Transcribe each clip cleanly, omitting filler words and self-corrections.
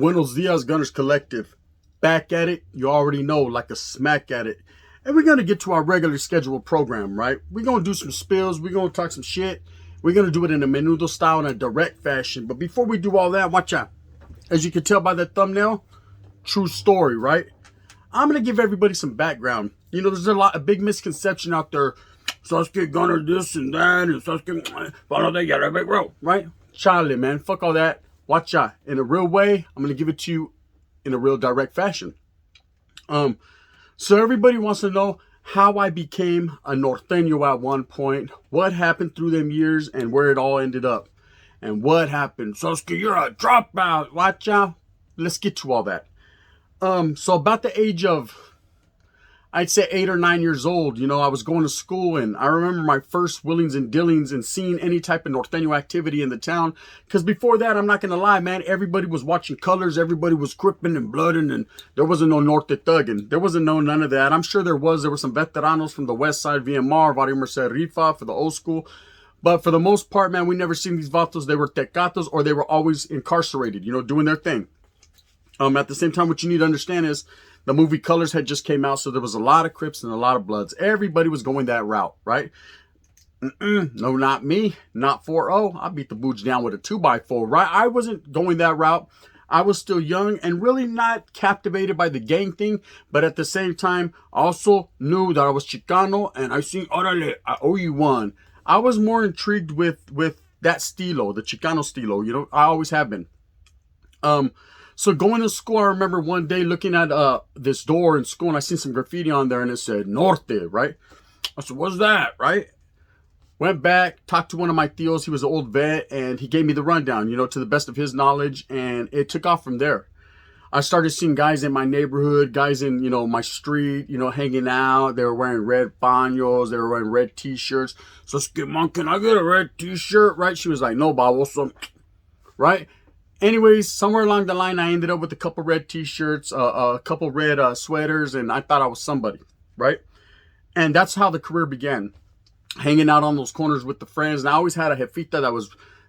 Buenos Dias Gunners Collective. Back at it, you already know, like a smack at it. And we're going to get to our regular scheduled program, right? We're going to do some spills. We're going to talk some shit. We're going to do it in a menudo style, in a direct fashion. But before we do all that, watch out. As you can tell by that thumbnail, true story, right? I'm going to give everybody some background. You know, there's a lot of big misconception out there. Sasuke Gunner this and that, and Sasuke, follow that, yeah, big bro, right? Charlie, man, fuck all that. Watch out. In a real way, I'm going to give it to you in a real direct fashion. So everybody wants to know how I became a norteño at one point, what happened through them years, and where it all ended up. And what happened? Sasuke, you're a dropout. Watch out. Let's get to all that. So about the age of, I'd say 8 or 9 years old, you know, I was going to school, and I remember my first willings and dealings and seeing any type of norteño activity in the town. Because before that, I'm not going to lie, man, everybody was watching colors, everybody was cripping and blooding, and there wasn't no norte thugging. There wasn't none of that. I'm sure there were some veteranos from the west side, VMR, Vario Merced Rifa for the old school. But for the most part, man, we never seen these vatos. They were tecatos, or they were always incarcerated, you know, doing their thing. At the same time, what you need to understand is the movie Colors had just came out, so there was a lot of Crips and a lot of Bloods. Everybody was going that route, right? No, not me. Not 4-0. I beat the boots down with a 2x4, right? I wasn't going that route. I was still young and really not captivated by the gang thing. But at the same time, I also knew that I was Chicano, and I seen, orale, I owe you one. I was more intrigued with that stilo, the Chicano stilo. You know, I always have been. So going to school, I remember one day looking at this door in school, and I seen some graffiti on there, and it said Norte, right? I said, what's that, right? Went back, talked to one of my tios. He was an old vet, and he gave me the rundown, you know, to the best of his knowledge, and it took off from there. I started seeing guys in my neighborhood, guys in, you know, my street, you know, hanging out. They were wearing red paños. They were wearing red T-shirts. So, Mom, can I get a red T-shirt, right? She was like, no, Babo, right? Anyways, somewhere along the line, I ended up with a couple red T-shirts, a couple red sweaters, and I thought I was somebody, right? And that's how the career began, hanging out on those corners with the friends. And I always had a jefita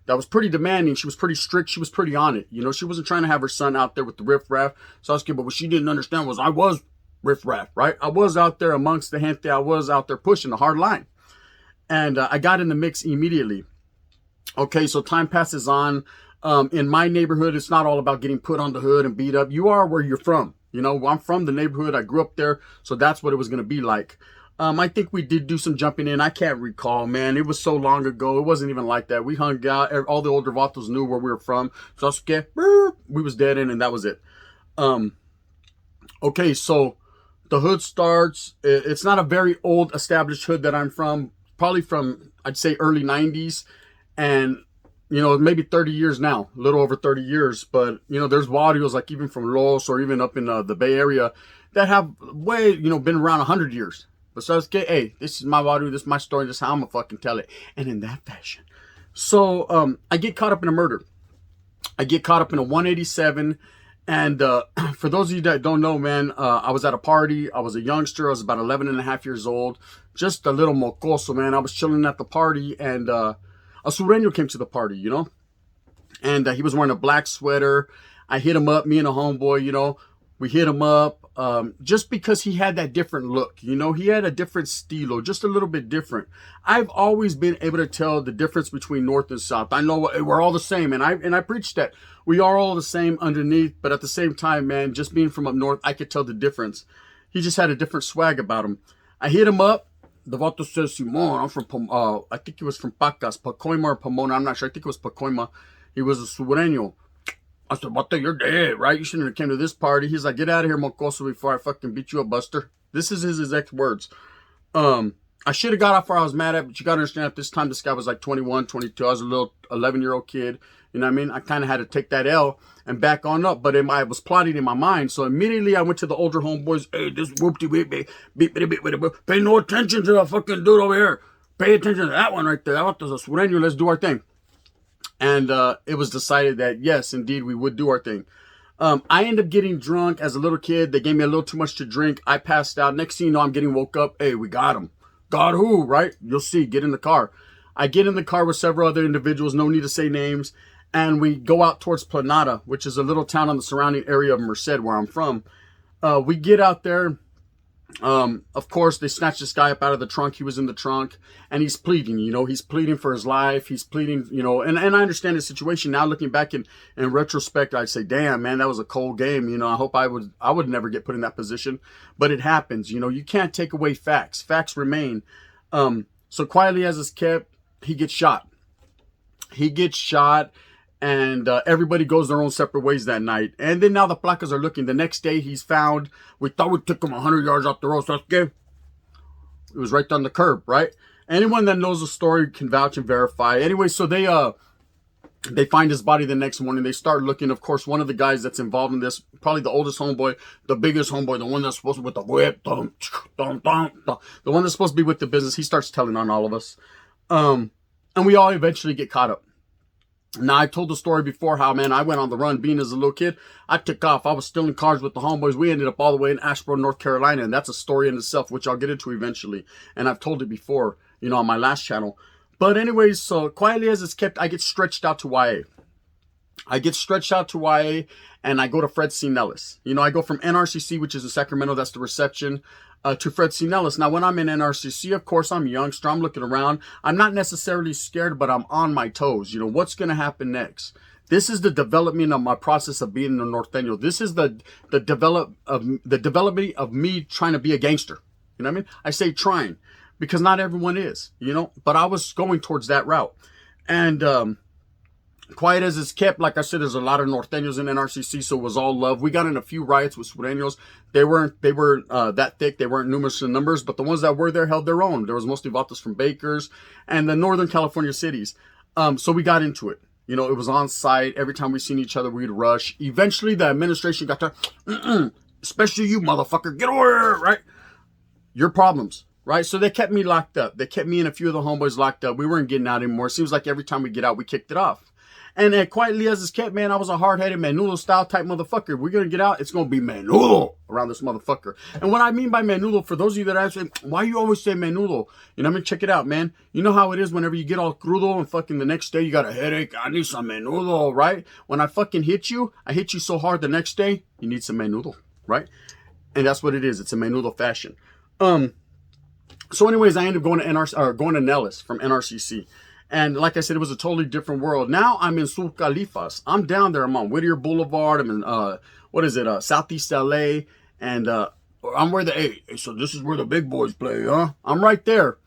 that was pretty demanding. She was pretty strict. She was pretty on it. You know, she wasn't trying to have her son out there with the riffraff. So I was, but what she didn't understand was I was riffraff, right? I was out there amongst the gente. I was out there pushing the hard line. And I got in the mix immediately. Okay, so time passes on. In my neighborhood, it's not all about getting put on the hood and beat up. You are where you're from. You know, I'm from the neighborhood. I grew up there. So that's what it was going to be like. I think we did do some jumping in. I can't recall, man. It was so long ago. It wasn't even like that. We hung out. All the older vatos knew where we were from. So we was dead in, and that was it. Okay, so the hood starts. It's not a very old established hood that I'm from. Probably from, I'd say, early 90s. And you know, maybe 30 years now, a little over 30 years. But, you know, there's barrios like even from Los or even up in the Bay Area that have way, you know, been around 100 years. But so, hey, this is my barrio, this is my story, this is how I'm going to fucking tell it. And in that fashion. So, I get caught up in a murder. I get caught up in a 187. And for those of you that don't know, man, I was at a party. I was a youngster. I was about 11 and a half years old. Just a little mocoso, man. I was chilling at the party, and a sureño came to the party, you know, and he was wearing a black sweater. I hit him up, me and a homeboy, you know, we hit him up just because he had that different look, you know, he had a different stilo, just a little bit different. I've always been able to tell the difference between North and South. I know we're all the same, and I preach that we are all the same underneath, but at the same time, man, just being from up north, I could tell the difference. He just had a different swag about him. I hit him up. The vato says, Simon, I'm from, I think he was from Pacas, Pacoima or Pomona, I'm not sure. I think it was Pacoima. He was a sureño. I said, vato, you're dead, right? You shouldn't have came to this party. He's like, get out of here, mocoso, before I fucking beat you up, buster. This is his exact words. I should have got off where I was mad at, but you got to understand at this time, this guy was like 21, 22. I was a little 11-year-old kid. You know what I mean? I kind of had to take that L and back on up, but I was plotting in my mind. So immediately I went to the older homeboys. Hey, this whoopty beep, pay no attention to the fucking dude over here. Pay attention to that one right there. That was a sureño. Let's do our thing. And it was decided that, yes, indeed, we would do our thing. I ended up getting drunk as a little kid. They gave me a little too much to drink. I passed out. Next thing you know, I'm getting woke up. Hey, we got him. God who, right? You'll see. Get in the car. I get in the car with several other individuals. No need to say names. and we go out towards Planada, which is a little town on the surrounding area of Merced, where I'm from. We get out there. Of course, they snatched this guy up out of the trunk. He was in the trunk, and he's pleading. He's pleading for his life. He's pleading. And I understand the situation now. Looking back in retrospect, I'd say, "Damn, man, that was a cold game." I hope I would never get put in that position, but it happens. You can't take away facts. Facts remain. So quietly as it's kept, he gets shot. He gets shot. And everybody goes their own separate ways that night. And then now the placas are looking. The next day he's found. We thought we took him 100 yards off the road. So it was right on the curb, right? Anyone that knows the story can vouch and verify. Anyway, so they find his body the next morning. They start looking. Of course, one of the guys that's involved in this, probably the oldest homeboy, the biggest homeboy, the one that's supposed to be with the whip, the one that's supposed to be with the business, he starts telling on all of us. And we all eventually get caught up. Now, I told the story before how, man, I went on the run. Being as a little kid, I took off. I was stealing cars with the homeboys. We ended up all the way in Asheboro, North Carolina, and that's a story in itself, which I'll get into eventually. And I've told it before, on my last channel. But anyways, so quietly as it's kept, I get stretched out to Y.A. And I go to Fred C. Nellis. I go from NRCC, which is in Sacramento, that's the reception, to Fred C. Nellis. Now, when I'm in NRCC, of course, I'm a youngster. I'm looking around. I'm not necessarily scared, but I'm on my toes. What's going to happen next? This is the development of my process of being a Norteño. This is the development of me trying to be a gangster. You know what I mean? I say trying because not everyone is, but I was going towards that route. And quiet as it's kept, like I said, there's a lot of Norteños in NRCC, so it was all love. We got in a few riots with Sureños. They weren't that thick. They weren't numerous in numbers, but the ones that were there held their own. There was mostly Vatos from Bakers and the Northern California cities. So we got into it. It was on site. Every time we seen each other, we'd rush. Eventually, the administration got to, especially you, motherfucker, get over here, right? Your problems. Right, so they kept me locked up. They kept me and a few of the homeboys locked up. We weren't getting out anymore. It seems like every time we get out, we kicked it off. And quietly as it's kept, man, I was a hard-headed menudo style type motherfucker. We're going to get out, it's going to be menudo around this motherfucker. And what I mean by menudo, for those of you that ask, why you always say menudo? I mean, check it out, man. You know how it is whenever you get all crudo and fucking the next day you got a headache. I need some menudo, right? When I fucking hit you, I hit you so hard the next day, you need some menudo, right? And that's what it is. It's a menudo fashion. So anyways, I ended up going to Nellis from NRCC. And like I said, it was a totally different world. Now I'm in Sur Califas. I'm down there. I'm on Whittier Boulevard. I'm in, Southeast LA. And I'm where so this is where the big boys play, huh? I'm right there.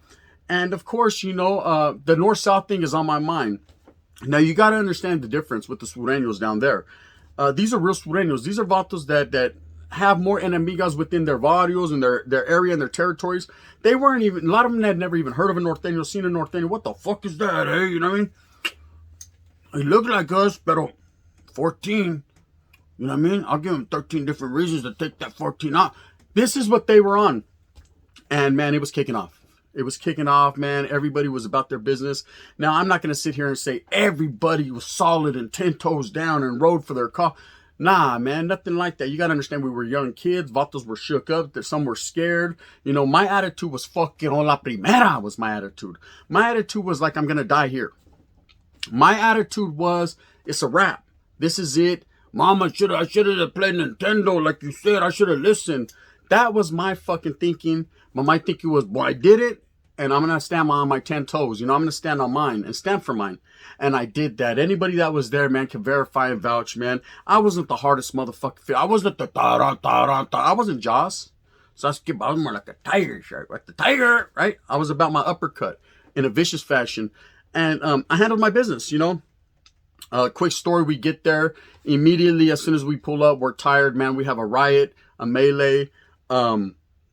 And of course, the north-south thing is on my mind. Now, you got to understand the difference with the Sureños down there. These are real Sureños. These are Vatos that have more enemigas within their barrios and their area and their territories. They weren't even, a lot of them had never even heard of a Norteño, seen a Norteño. What the fuck is that, eh? You know what I mean? He looked like us, pero 14. You know what I mean? I'll give him 13 different reasons to take that 14 out. This is what they were on. And man, it was kicking off. It was kicking off, man. Everybody was about their business. Now, I'm not going to sit here and say everybody was solid and 10 toes down and rode for their car. Nah, man, nothing like that. You got to understand, we were young kids. Vatos were shook up. Some were scared. My attitude was fucking on la primera was my attitude. My attitude was like, I'm going to die here. My attitude was, it's a wrap. This is it. Mama, I should have played Nintendo like you said. I should have listened. That was my fucking thinking. But my thinking was, boy, I did it. And I'm going to stand on my 10 toes. I'm going to stand on mine and stand for mine. And I did that. Anybody that was there, man, can verify and vouch, man. I wasn't the hardest motherfucker. I wasn't I wasn't Joss. So I was more like a tiger shark. Like the tiger, right? I was about my uppercut in a vicious fashion. And I handled my business, Quick story, we get there. Immediately, as soon as we pull up, we're tired, man. We have a riot, a melee.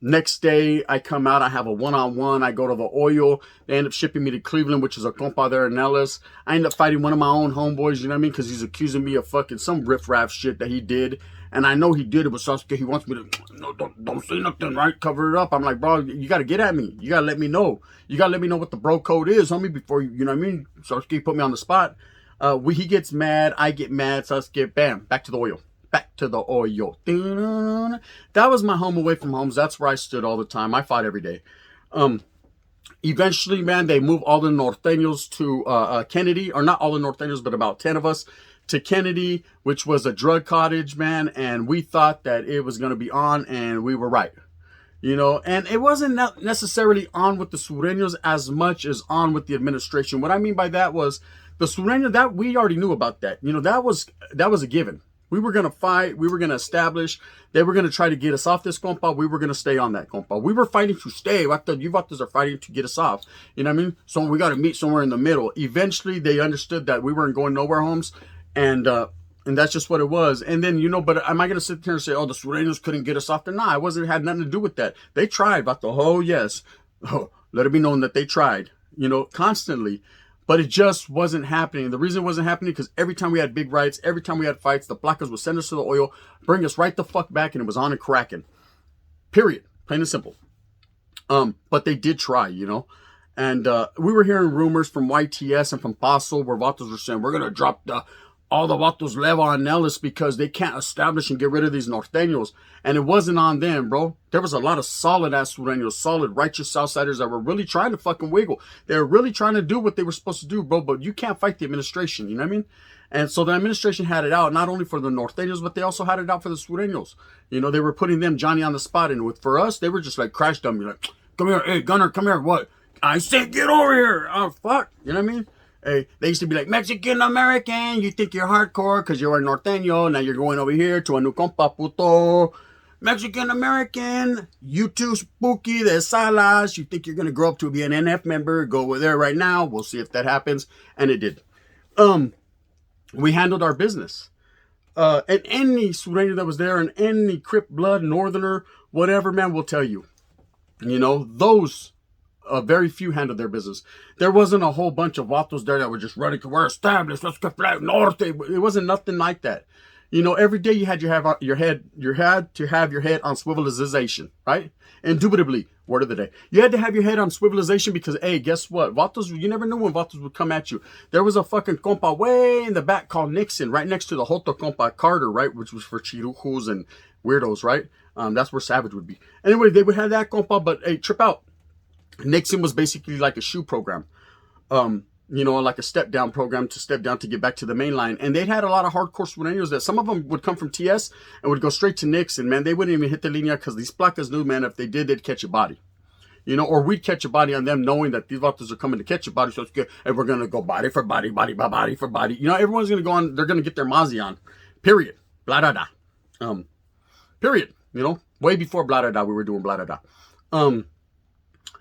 Next day, I come out, I have a one-on-one. I go to the oil. They end up shipping me to Cleveland, which is a compa there in Ellis. I end up fighting one of my own homeboys, you know what I mean? Because he's accusing me of fucking some riff-raff shit that he did. And I know he did it with Sasuke. He wants me to, no, don't say nothing, right? Cover it up. I'm like, bro, you got to get at me. You got to let me know. You got to let me know what the bro code is, homie, before you know what I mean? Sasuke put me on the spot. He gets mad. I get mad. Sasuke, bam, back to the oil. Back to the oil. That was my home away from homes. That's where I stood all the time. I fought every day. Eventually, man, they moved all the Norteños to Kennedy, or not all the Norteños, but about 10 of us to Kennedy, which was a drug cottage, man. And we thought that it was going to be on, and we were right. And it wasn't necessarily on with the Sureños as much as on with the administration. What I mean by that was the Sureño, that we already knew about that. That was a given. We were going to fight. We were going to establish. They were going to try to get us off this compa. We were going to stay on that compa. We were fighting to stay. You vatos are fighting to get us off. You know what I mean? So we got to meet somewhere in the middle. Eventually, they understood that we weren't going nowhere, Holmes. And that's just what it was. And then, but am I going to sit there and say, oh, the Sureños couldn't get us off there? Nah, it had nothing to do with that. They tried, vato. Oh, yes. Oh, let it be known that they tried, constantly. But it just wasn't happening. The reason it wasn't happening because every time we had big riots, every time we had fights, the Placas would send us to the oil, bring us right the fuck back, and it was on and cracking. Period. Plain and simple. But they did try, And we were hearing rumors from YTS and from Paso where vatos were saying, we're going to drop all the vatos Leva on Nellis because they can't establish and get rid of these Norteños. And it wasn't on them, bro. There was a lot of solid-ass Sureños, solid, righteous Southsiders that were really trying to fucking wiggle. They were really trying to do what they were supposed to do, bro. But you can't fight the administration, you know what I mean? And so the administration had it out, not only for the Norteños, but they also had it out for the Sureños. They were putting them Johnny on the spot. And for us, they were just like crash dummy, like, come here, hey, Gunner, come here, what? I said, get over here. Oh, fuck. You know what I mean? Hey, they used to be like, Mexican American, you think you're hardcore because you're a Norteño. Now you're going over here to a new compa, puto. Mexican American, you too spooky, de Salas. You think you're going to grow up to be an NF member. Go over there right now. We'll see if that happens. And it did. We handled our business. And any Sureño that was there and any Crip blood, Northerner, whatever, man, will tell you. Those very few handled their business. There wasn't a whole bunch of vatos there that were just ready to we're established. Let's get flag norte. It wasn't nothing like that. Every day you had to have your head on swivelization, right? Indubitably, word of the day. You had to have your head on swivelization because, hey, guess what? Vatos, you never knew when vatos would come at you. There was a fucking compa way in the back called Nixon, right next to the Joto compa Carter, right? Which was for chirujos and weirdos, right? That's where Savage would be. Anyway, they would have that compa, but hey, trip out. Nixon was basically like a shoe program, like a step down program to step down to get back to the main line. And they'd had a lot of hardcore Sureños that some of them would come from TS and would go straight to Nixon, man. They wouldn't even hit the linea because these placas knew, man, if they did, they'd catch a body, or we'd catch a body on them knowing that these vatos are coming to catch a body. So it's good. And we're going to go body for body, body by body for body. Everyone's going to go on. They're going to get their Mazi on, period. Blah, da, da. Period. Way before blah, da, da, we were doing blah, da, da.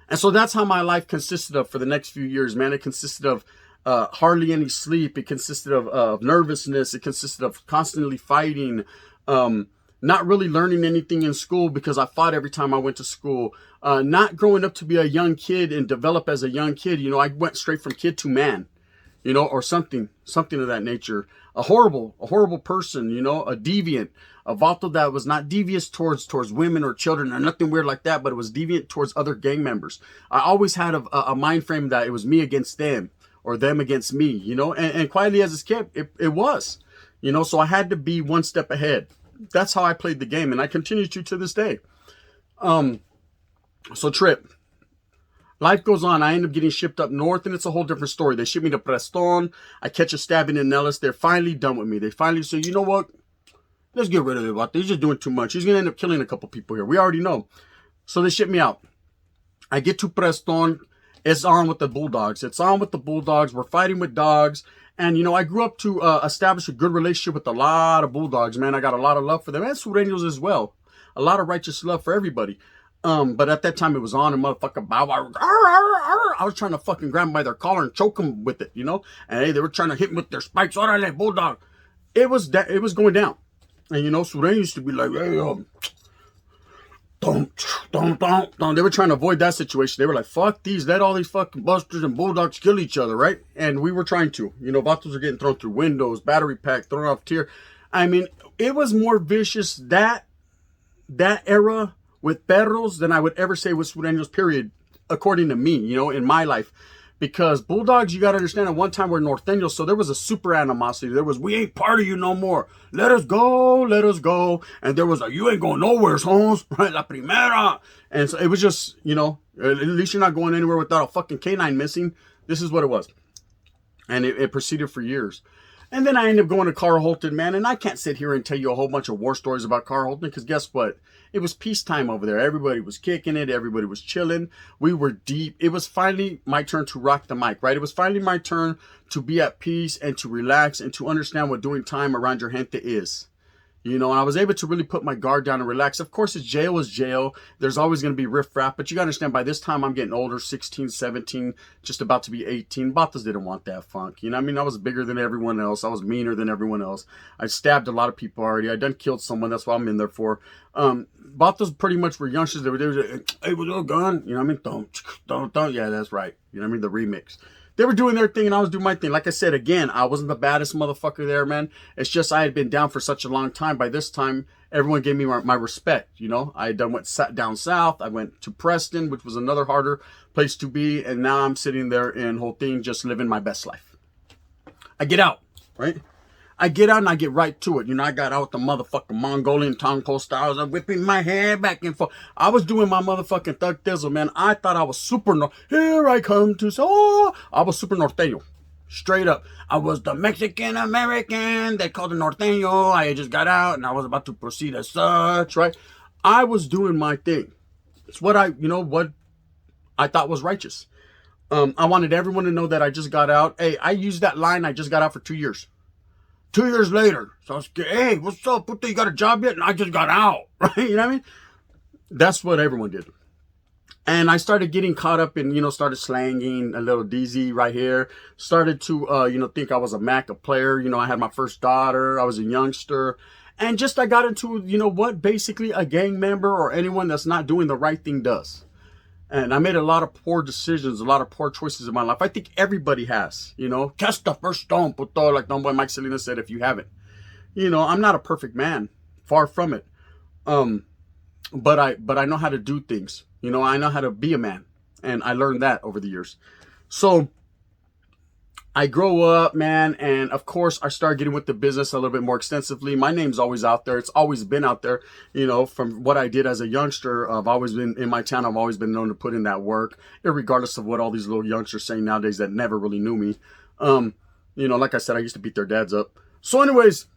And so that's how my life consisted of for the next few years, man. It consisted of hardly any sleep. It consisted of nervousness. It consisted of constantly fighting, not really learning anything in school because I fought every time I went to school, not growing up to be a young kid and develop as a young kid. I went straight from kid to man, or something of that nature. A horrible person, a deviant. A vato that was not devious towards women or children or nothing weird like that, but it was deviant towards other gang members. I always had a mind frame that it was me against them or them against me, and quietly as a kid, it was, so I had to be one step ahead. That's how I played the game, and I continue to this day. So Trip, life goes on. I end up getting shipped up north, and it's a whole different story. They ship me to Preston. I catch a stabbing in Nellis. They're finally done with me. They finally say, you know what? Let's get rid of it. He's just doing too much. He's going to end up killing a couple people here. We already know. So they ship me out. I get to Preston. It's on with the Bulldogs. We're fighting with dogs. And, I grew up to establish a good relationship with a lot of Bulldogs, man. I got a lot of love for them. And Sureños as well. A lot of righteous love for everybody. But at that time, it was on and motherfucking bow. I was trying to fucking grab them by their collar and choke them with it, And hey, they were trying to hit me with their spikes. Orale, Bulldog. It was going down. And Sureño used to be like, hey, don't. They were trying to avoid that situation. They were like, fuck these, let all these fucking busters and bulldogs kill each other, right? And we were trying to. Vatos are getting thrown through windows, battery pack, thrown off tier. I mean, it was more vicious that era with perros than I would ever say with Sureños, period, according to me, in my life. Because Bulldogs, you got to understand, at one time we're Norteños, so there was a super animosity. There was, we ain't part of you no more. Let us go. And there was a, you ain't going nowhere, Holmes, right? La primera. And so it was just, At least you're not going anywhere without a fucking canine missing. This is what it was. And it proceeded for years. And then I ended up going to Carl Holton, man. And I can't sit here and tell you a whole bunch of war stories about Carl Holton, because guess what? It was peacetime over there. Everybody was kicking it. Everybody was chilling. We were deep. It was finally my turn to rock the mic, right? It was finally my turn to be at peace and to relax and to understand what doing time around your gente is. You know, and I was able to really put my guard down and relax. Of course, jail is jail. There's always going to be riffraff. But you got to understand, by this time, I'm getting older, 16, 17, just about to be 18. Batas didn't want that funk. You know what I mean? I was bigger than everyone else. I was meaner than everyone else. I stabbed a lot of people already. I done killed someone. That's what I'm in there for. Batas pretty much were youngsters. They were hey, what's up, gun? You know what I mean? Don't. Yeah, that's right. You know what I mean? The remix. They were doing their thing and I was doing my thing. Like I said, again, I wasn't the baddest motherfucker there, man. It's just I had been down for such a long time. By this time, everyone gave me my respect, you know. I sat down south. I went to Preston, which was another harder place to be. And now I'm sitting there in Holteen just living my best life. I get out, right? I get out and I get right to it. You know, I got out with the motherfucking Mongolian tongue styles. I'm whipping my hair back and forth. I was doing my motherfucking thug thizzle, man. I thought I was super, here I come to, I was super norteño. Straight up. I was the Mexican American. They called it norteño. I just got out and I was about to proceed as such, right? I was doing my thing. It's what what I thought was righteous. I wanted everyone to know that I just got out. Hey, I used that line, I just got out, for 2 years. 2 years later, so I was scared. Hey, what's up? Puta, you got a job yet? And I just got out, right? You know what I mean? That's what everyone did. And I started getting caught up in, started slanging a little DZ right here. Started to, think I was a Mac, a player. I had my first daughter. I was a youngster. And just I got into, what basically a gang member or anyone that's not doing the right thing does. And I made a lot of poor decisions, a lot of poor choices in my life. I think everybody has, Cast the first stone, puto, like Don Mike Salinas said, if you haven't. I'm not a perfect man. Far from it. But I know how to do things. I know how to be a man. And I learned that over the years. So I grow up, man, and of course I started getting with the business a little bit more extensively. My name's always out there. It's always been out there, from what I did as a youngster. I've always been in my town. I've always been known to put in that work, regardless of what all these little youngsters say nowadays that never really knew me. Like I said, I used to beat their dads up. So anyways,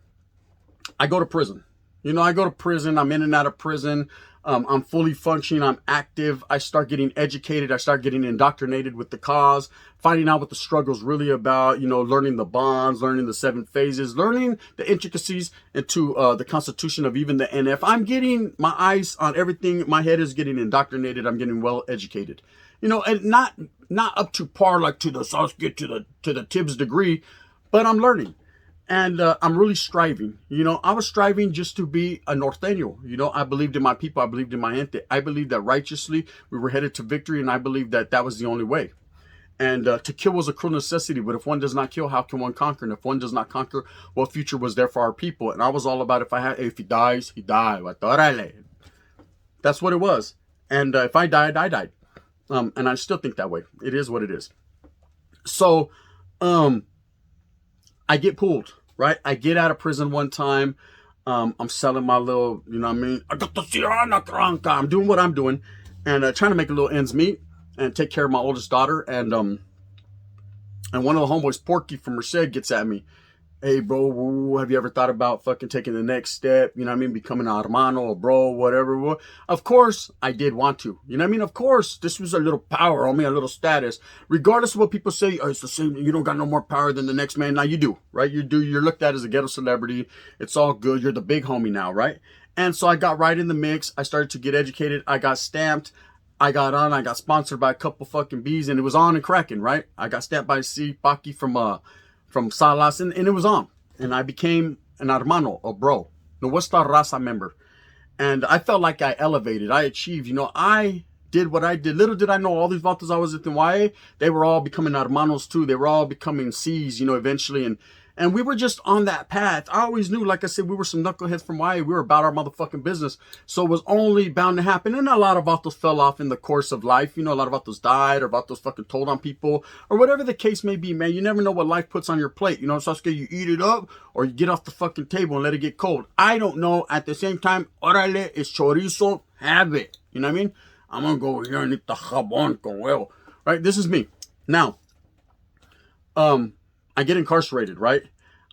I go to prison. I go to prison. I'm in and out of prison. I'm fully functioning. I'm active. I start getting educated. I start getting indoctrinated with the cause, finding out what the struggle's really about, learning the bonds, learning the 7 phases, learning the intricacies into the constitution of even the NF. I'm getting my eyes on everything. My head is getting indoctrinated. I'm getting well educated, and not up to par, like to the Sasuke, to the Tibbs degree, but I'm learning. And I'm really striving. I was striving just to be a norteño. I believed in my people. I believed in my gente. I believed that righteously we were headed to victory, and I believed that that was the only way. And to kill was a cruel necessity. But if one does not kill, how can one conquer? And if one does not conquer, what future was there for our people? And I was all about if he dies, he died. That's what it was. And if I died, I died. And I still think that way. It is what it is. So, I get pulled, right? I get out of prison one time. I'm selling my little, I got the C.Y.A. I'm doing what I'm doing and trying to make a little ends meet and take care of my oldest daughter. And one of the homeboys, Porky from Merced, gets at me. Hey, bro, have you ever thought about fucking taking the next step? Becoming an hermano or bro, whatever. Of course, I did want to. Of course, this was a little power on me, a little status. Regardless of what people say, it's the same. You don't got no more power than the next man. Now you do, right? You do. You're looked at as a ghetto celebrity. It's all good. You're the big homie now, right? And so I got right in the mix. I started to get educated. I got stamped. I got on. I got sponsored by a couple fucking bees, and it was on and cracking, right? I got stamped by C.Y.A. from Salas, and it was on. And I became an hermano, a bro, Nuestra Raza member. And I felt like I elevated. I achieved. I did what I did. Little did I know, all these vatos I was at C.Y.A, they were all becoming hermanos too. They were all becoming C's, eventually. And we were just on that path. I always knew, like I said, we were some knuckleheads from C.Y.A. We were about our motherfucking business. So it was only bound to happen. And a lot of vatos fell off in the course of life. A lot of vatos died, or vatos fucking told on people, or whatever the case may be, man. You never know what life puts on your plate. Sasuke, you eat it up, or you get off the fucking table and let it get cold. I don't know. At the same time, orale, it's chorizo, have it. You know what I mean? I'm going to go here and eat the jabon con huevo. Right? This is me. Now, I get incarcerated, right?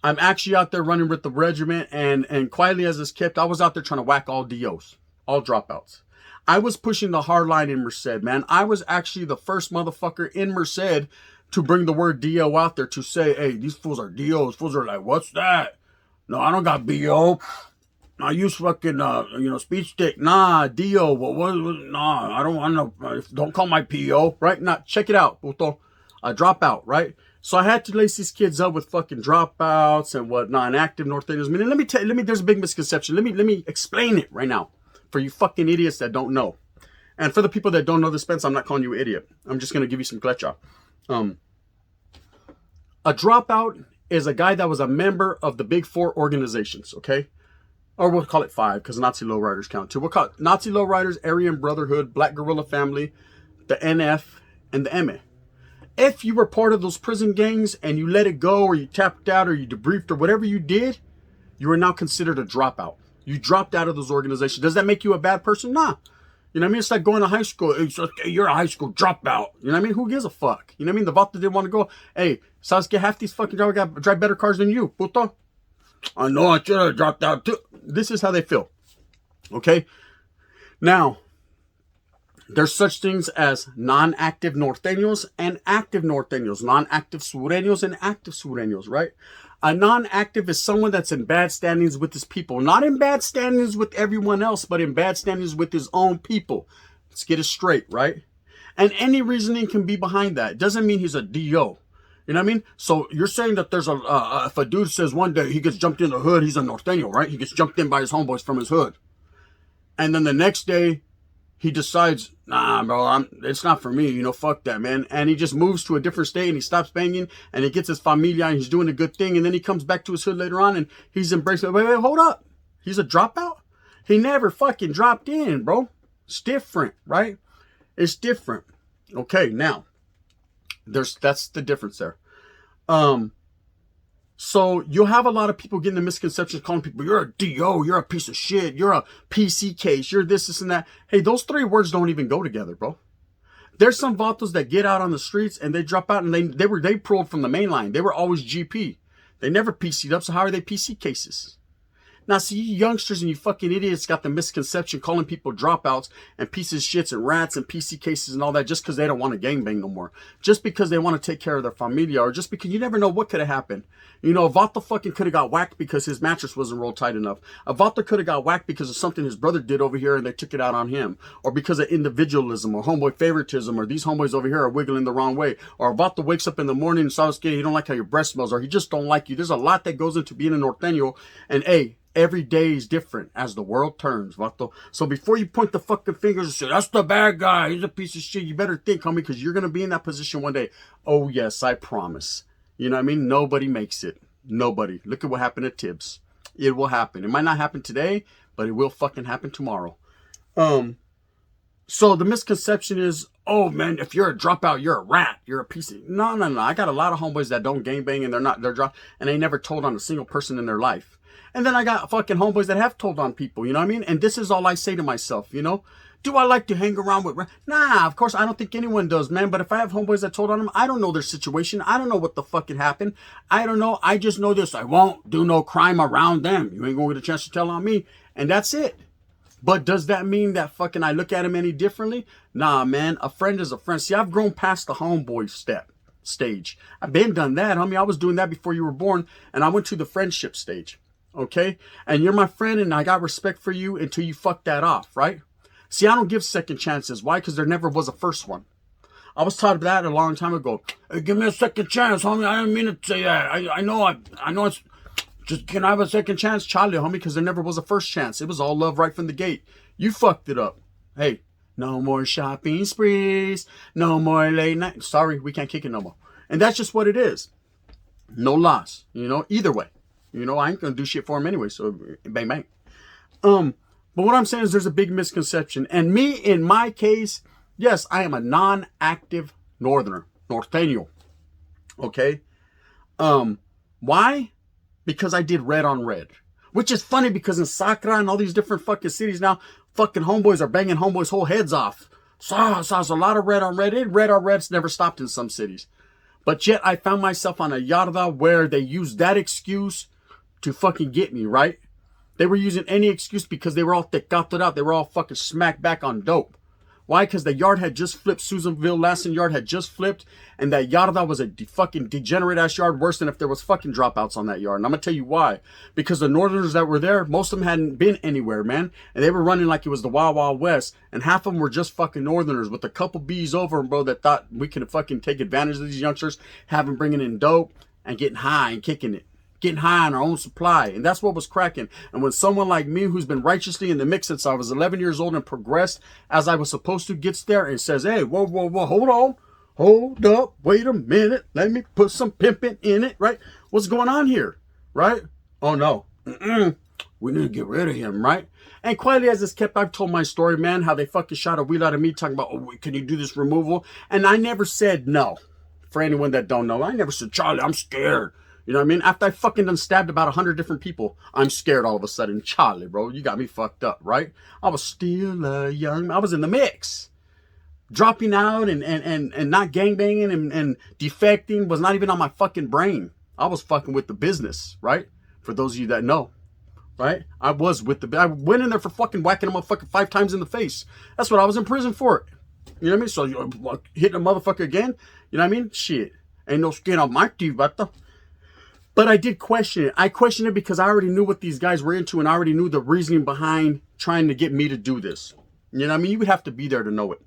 I'm actually out there running with the regiment, and quietly as it's kept, I was out there trying to whack all DOs, all dropouts. I was pushing the hard line in Merced, man. I was actually the first motherfucker in Merced to bring the word DO out there to say, hey, these fools are DOs. Fools are like, what's that? No, I don't got BO. I use fucking, speech stick. Nah, DO. Nah, I don't want no, don't call my PO, right? Nah, check it out, puto. Dropout, right? So I had to lace these kids up with fucking dropouts and whatnot, and active Norteños. I mean, let me, there's a big misconception. Let me explain it right now for you fucking idiots that don't know. And for the people that don't know the Spence, I'm not calling you an idiot. I'm just going to give you some klecha. A dropout is a guy that was a member of the big four organizations, okay? Or we'll call it five, because Nazi lowriders count too. We'll call it Nazi lowriders, Aryan Brotherhood, Black Guerrilla Family, the NF, and the MA. If you were part of those prison gangs and you let it go, or you tapped out, or you debriefed, or whatever you did, you are now considered a dropout. You dropped out of those organizations. Does that make you a bad person? Nah. You know what I mean? It's like going to high school. It's like, hey, you're a high school dropout. You know what I mean? Who gives a fuck? You know what I mean? The Vato didn't want to go. Hey, Sasuke, half these fucking drivers got drive better cars than you, puto. I know I should have dropped out too. This is how they feel. Okay? Now, there's such things as non-active norteños and active norteños. Non-active sureños and active sureños, right? A non-active is someone that's in bad standings with his people. Not in bad standings with everyone else, but in bad standings with his own people. Let's get it straight, right? And any reasoning can be behind that. It doesn't mean he's a DO. You know what I mean? So you're saying that there's if a dude says one day he gets jumped in the hood, he's a norteño, right? He gets jumped in by his homeboys from his hood. And then the next day, he decides, nah, bro, it's not for me. You know, fuck that, man. And he just moves to a different state and he stops banging and he gets his familia and he's doing a good thing. And then he comes back to his hood later on and he's embracing, wait, hold up. He's a dropout? He never fucking dropped in, bro. It's different, right? It's different. Okay, now, that's the difference there. So you'll have a lot of people getting the misconceptions, calling people, you're a DO, you're a piece of shit, you're a PC case, you're this, and that. Hey, those three words don't even go together, bro. There's some vatos that get out on the streets and they drop out and they paroled from the main line. They were always GP. They never PC'd up, so how are they PC cases? Now, see, you youngsters and you fucking idiots got the misconception calling people dropouts and pieces of shits and rats and PC cases and all that just because they don't want to gangbang no more. Just because they want to take care of their familia, or just because you never know what could have happened. You know, a Vato fucking could have got whacked because his mattress wasn't rolled tight enough. A Vato could have got whacked because of something his brother did over here and they took it out on him. Or because of individualism or homeboy favoritism, or these homeboys over here are wiggling the wrong way. Or a Vato wakes up in the morning and Sasuke, he don't like how your breath smells, or he just don't like you. There's a lot that goes into being a norteño, and every day is different as the world turns, Vato. So before you point the fucking fingers and say, that's the bad guy, he's a piece of shit, you better think, homie, because you're going to be in that position one day. Oh, yes, I promise. You know what I mean? Nobody makes it. Nobody. Look at what happened to Tibbs. It will happen. It might not happen today, but it will fucking happen tomorrow. So the misconception is, oh, man, if you're a dropout, you're a rat. You're a piece of... No. I got a lot of homeboys that don't gangbang and they're drop, and they never told on a single person in their life. And then I got fucking homeboys that have told on people, you know what I mean? And this is all I say to myself, you know? Do I like to hang around with... Nah, of course, I don't think anyone does, man. But if I have homeboys that told on them, I don't know their situation. I don't know what the fuck had happened. I don't know. I just know this. I won't do no crime around them. You ain't gonna get a chance to tell on me. And that's it. But does that mean that fucking I look at him any differently? Nah, man. A friend is a friend. See, I've grown past the homeboy stage. I've been done that, homie. I was doing that before you were born. And I went to the friendship stage. Okay? And you're my friend and I got respect for you until you fuck that off, right? See, I don't give second chances. Why? Because there never was a first one. I was taught that a long time ago. Hey, give me a second chance, homie. I didn't mean to say that. I know it's just, can I have a second chance? Charlie, homie, because there never was a first chance. It was all love right from the gate. You fucked it up. Hey, no more shopping sprees. No more late night. Sorry, we can't kick it no more. And that's just what it is. No loss, you know, either way. You know, I ain't going to do shit for him anyway, so bang, bang. But what I'm saying is there's a big misconception. And me, in my case, yes, I am a non-active norteño. Okay? Why? Because I did red on red. Which is funny because in Sacra and all these different fucking cities now, fucking homeboys are banging homeboys' whole heads off. Saw a lot of red on red. Red on red's never stopped in some cities. But yet I found myself on a yarda where they used that excuse to fucking get me, right? They were using any excuse because they were all tecated out. They were all fucking smacked back on dope. Why? Because the yard had just flipped. Susanville Lassen yard had just flipped. And that yarda was a fucking degenerate ass yard, worse than if there was fucking dropouts on that yard. And I'm going to tell you why. Because the northerners that were there, most of them hadn't been anywhere, man. And they were running like it was the Wild Wild West. And half of them were just fucking northerners with a couple B's over them, bro, that thought we could fucking take advantage of these youngsters, have them bringing in dope and getting high and kicking it. Getting high on our own supply. And that's what was cracking. And when someone like me, who's been righteously in the mix since I was 11 years old and progressed as I was supposed to, gets there and says, hey, whoa, hold on. Hold up. Wait a minute. Let me put some pimping in it, right? What's going on here, right? Oh, no. We need to get rid of him, right? And quietly as this kept, I've told my story, man, how they fucking shot a wheel out of me talking about, oh, can you do this removal? And I never said no. For anyone that don't know, I never said, Charlie, I'm scared. You know what I mean? After I fucking done stabbed about 100 different people, I'm scared all of a sudden. Charlie, bro, you got me fucked up, right? I was still young. I was in the mix. Dropping out and not gangbanging and defecting was not even on my fucking brain. I was fucking with the business, right? For those of you that know, right? I was with the... I went in there for fucking whacking a motherfucker 5 times in the face. That's what I was in prison for. You know what I mean? So you hitting a motherfucker again? You know what I mean? Shit. Ain't no skin on my teeth, but I did question it. I questioned it because I already knew what these guys were into and I already knew the reasoning behind trying to get me to do this. You know what I mean? You would have to be there to know it.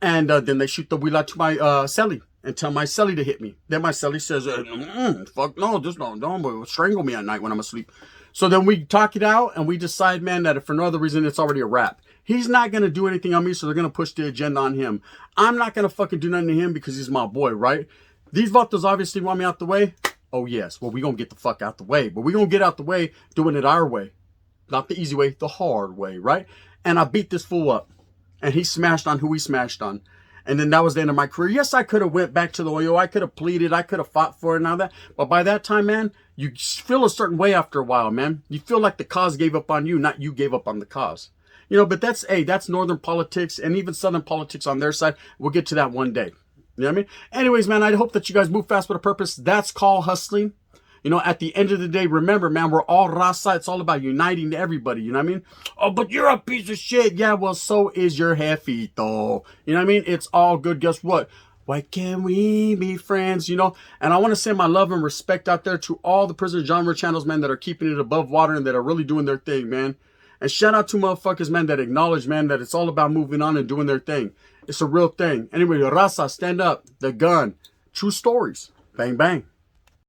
And then they shoot the wheel out to my celly and tell my celly to hit me. Then my celly says, fuck no, just don't strangle me at night when I'm asleep. So then we talk it out and we decide, man, that if for no other reason, it's already a wrap. He's not going to do anything on me, so they're going to push the agenda on him. I'm not going to fucking do nothing to him because he's my boy, right? These vatos obviously want me out the way. Oh, yes. Well, we're going to get the fuck out the way. But we're going to get out the way doing it our way. Not the easy way, the hard way, right? And I beat this fool up. And he smashed on who he smashed on. And then that was the end of my career. Yes, I could have went back to the oil. I could have pleaded. I could have fought for it and all that. But by that time, man, you feel a certain way after a while, man. You feel like the cause gave up on you, not you gave up on the cause. You know, but that's northern politics and even southern politics on their side. We'll get to that one day. You know what I mean? Anyways, man, I hope that you guys move fast with a purpose. That's called hustling. You know, at the end of the day, remember, man, we're all raza. It's all about uniting everybody. You know what I mean? Oh, but you're a piece of shit. Yeah, well, so is your jefito. You know what I mean? It's all good. Guess what? Why can't we be friends? You know, and I want to send my love and respect out there to all the prison genre channels, man, that are keeping it above water and that are really doing their thing, man. And shout out to motherfuckers, man, that acknowledge, man, that it's all about moving on and doing their thing. It's a real thing. Anyway, raza, stand up. The gun. True stories. Bang, bang.